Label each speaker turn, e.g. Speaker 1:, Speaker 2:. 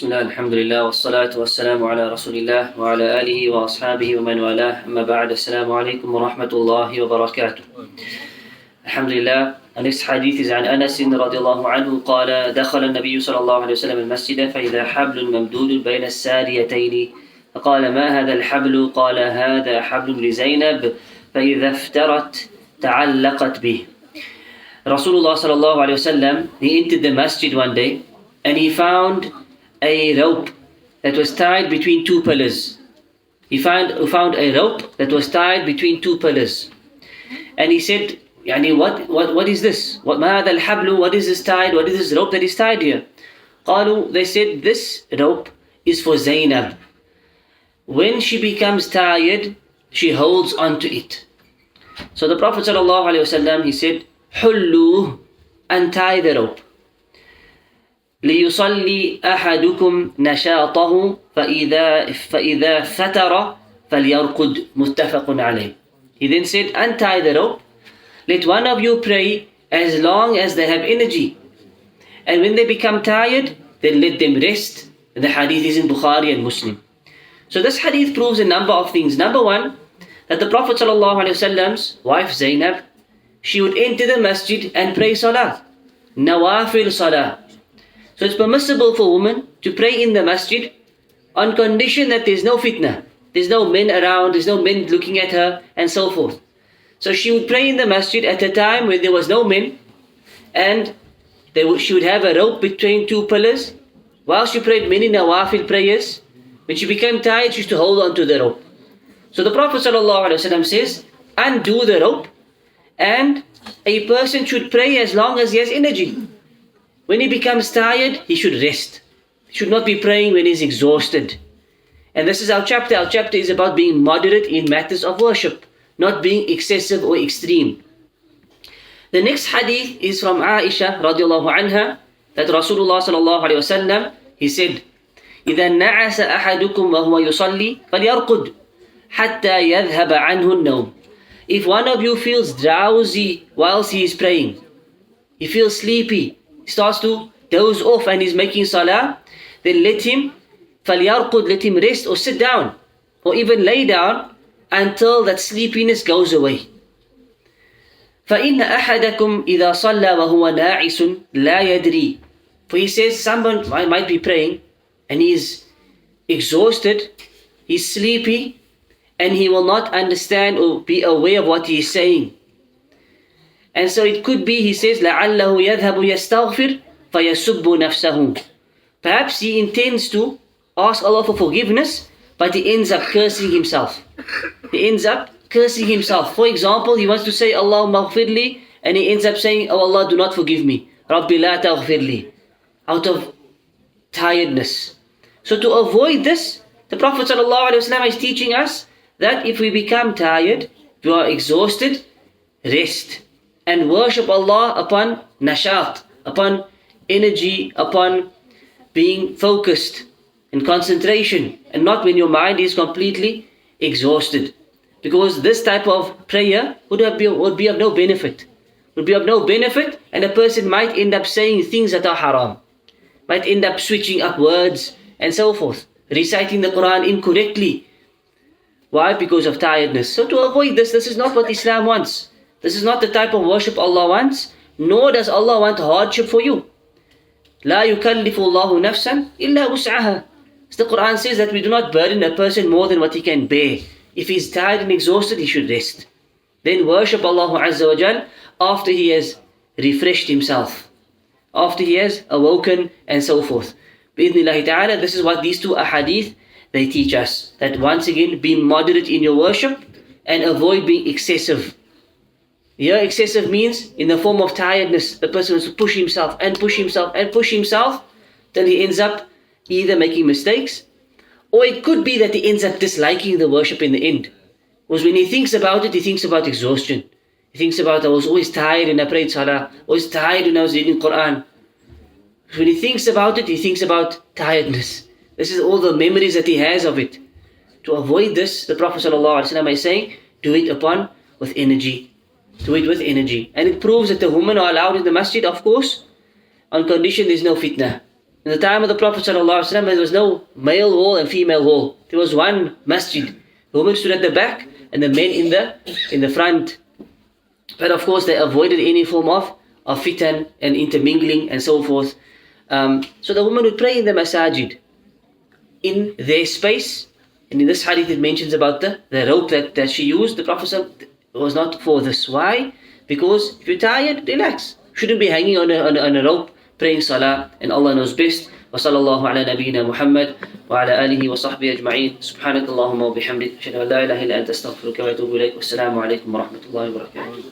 Speaker 1: Bismillah, alhamdulillah, wassalatu wassalamu ala rasulillah wa ala alihi wa ashabihi wa man walah, amma ba'd, assalamu alaikum wa rahmatullahi wa barakatuh. Alhamdulillah, our next hadith is عن أنس رضي الله عنه قال دخل النبي صلى الله عليه وسلم المسجد فإذا حبل ممدود بين الساريتين فقال ما هذا الحبل؟ قال هذا حبل لزينب فإذا افترت تعلقت به. Rasulullah sallallahu alayhi wasallam, he entered the masjid one day and he found a rope that was tied between two pillars. He found a rope that was tied between two pillars. And he said, what is this? What is this tied? What is this rope that is tied here? They said, this rope is for Zainab. When she becomes tired, she holds on to it. So the Prophet sallallahu alayhi wasallam, he said, Hullu, untie the rope. ليصلي أحدكم نشاطه فإذا فتر فليرقد متفق عليه. He then said, untie the rope. Let one of you pray as long as they have energy. And when they become tired, then let them rest. And the hadith is in Bukhari and Muslim. So this hadith proves a number of things. Number one, that the Prophet ﷺ's wife Zainab, she would enter the masjid and pray salah, nawafil salah. So it's permissible for women to pray in the masjid on condition that there's no fitna, there's no men around, there's no men looking at her and so forth. So she would pray in the masjid at a time when there was no men, and she would have a rope between two pillars. While she prayed many nawafil prayers, when she became tired, she used to hold on to the rope. So the Prophet ﷺ says, undo the rope, and a person should pray as long as he has energy. When he becomes tired, he should rest. He should not be praying when he's exhausted. And this is our chapter. Our chapter is about being moderate in matters of worship, not being excessive or extreme. The next hadith is from Aisha radiallahu anha, that Rasulullah sallallahu alayhi wasallam, he said, إِذَا نَعَسَ أَحَدُكُمْ وَهُوَ يُصَلِّي فَلْيَرْقُدْ حَتَّى يَذْهَبَ عَنْهُ النَّوْمِ. If one of you feels drowsy whilst he is praying, he feels sleepy, he starts to doze off and he's making salah, then let him rest or sit down or even lay down until that sleepiness goes away. فَإِنَّ أَحَدَكُمْ إِذَا صَلَّى وَهُوَ نَاعِسٌ لَا يَدْرِي. For he says someone might be praying and he's exhausted, he's sleepy, and he will not understand or be aware of what he is saying. And so it could be, he says, لَعَلَّهُ يَذْهَبُ يَسْتَغْفِرْ فَيَسُبُّ نَفْسَهُ. Perhaps he intends to ask Allah for forgiveness, but he ends up cursing himself. For example, he wants to say, Allahumma ghfirli, and he ends up saying, oh Allah, do not forgive me. Rabbi la taghfirli. Out of tiredness. So to avoid this, the Prophet ﷺ is teaching us that if we become tired, we are exhausted, rest and worship Allah upon nashat, upon energy, upon being focused and concentration, and not when your mind is completely exhausted. Because this type of prayer would be of no benefit. And a person might end up saying things that are haram, might end up switching up words and so forth, reciting the Quran incorrectly. Why? Because of tiredness. So to avoid this is not what Islam wants. This is not the type of worship Allah wants, nor does Allah want hardship for you. لا يكلف الله نفسا إلا وسعها. The Quran says that we do not burden a person more than what he can bear. If he's tired and exhausted, he should rest. Then worship Allah Azza wa Jal after he has refreshed himself, after he has awoken and so forth. Bi-idhnillahi ta'ala, this is what these two ahadith, they teach us. That once again, be moderate in your worship and avoid being excessive. Here, excessive means in the form of tiredness. The person wants to push himself till he ends up either making mistakes, or it could be that he ends up disliking the worship in the end. Because when he thinks about it, he thinks about exhaustion. He thinks about, I was always tired when I prayed salah, always tired when I was reading Quran. When he thinks about it, he thinks about tiredness. This is all the memories that he has of it. To avoid this, the Prophet ﷺ is saying, do it with energy. Do it with energy. And it proves that the women are allowed in the masjid, of course, on condition there's no fitna. In the time of the Prophet ﷺ, there was no male hall and female hall. There was one masjid. The women stood at the back and the men in the front. But of course they avoided any form of fitan and intermingling and so forth. So the woman would pray in the masajid, in their space. And in this hadith it mentions about the rope that she used. The Prophet ﷺ was not for this. Why? Because if you're tired, relax. You shouldn't be hanging on a rope praying salah, and Allah knows best. وصلى الله على نبينا محمد وعلى آله وصحبه أجمعين. سبحانك اللهم وبحمدك أشهد أن لا إله إلا أنت أستغفرك وأتوب إليك. والسلام عليكم ورحمة الله وبركاته.